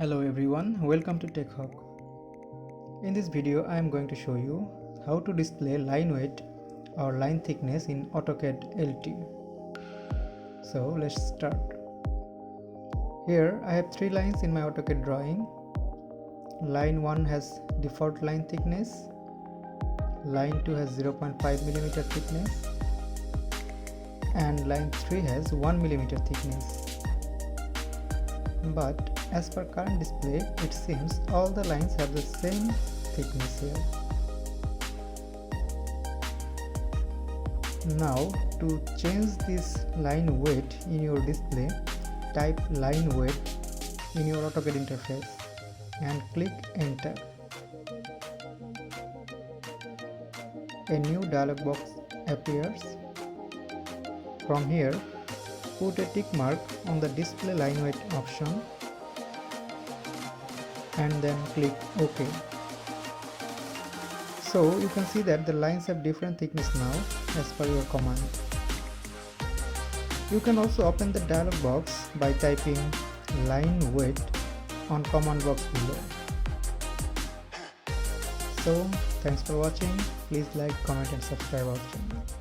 Hello everyone, welcome to Tech Hawk. In this video I am going to show you how to display line weight or line thickness in AutoCAD LT. So let's start. Here I have 3 lines in my AutoCAD drawing. Line 1 has default line thickness, line 2 has 0.5 mm thickness, and line 3 has 1 mm thickness. But as per current display, it seems all the lines have the same thickness here. Now to change this line weight in your display, type line weight in your AutoCAD interface and click enter. A new dialog box appears. From here, put a tick mark on the display line weight option and then click OK. So you can see that the lines have different thickness now as per your command. You can also open the dialog box by typing line weight on command box below. So thanks for watching. Please like, comment and subscribe our channel.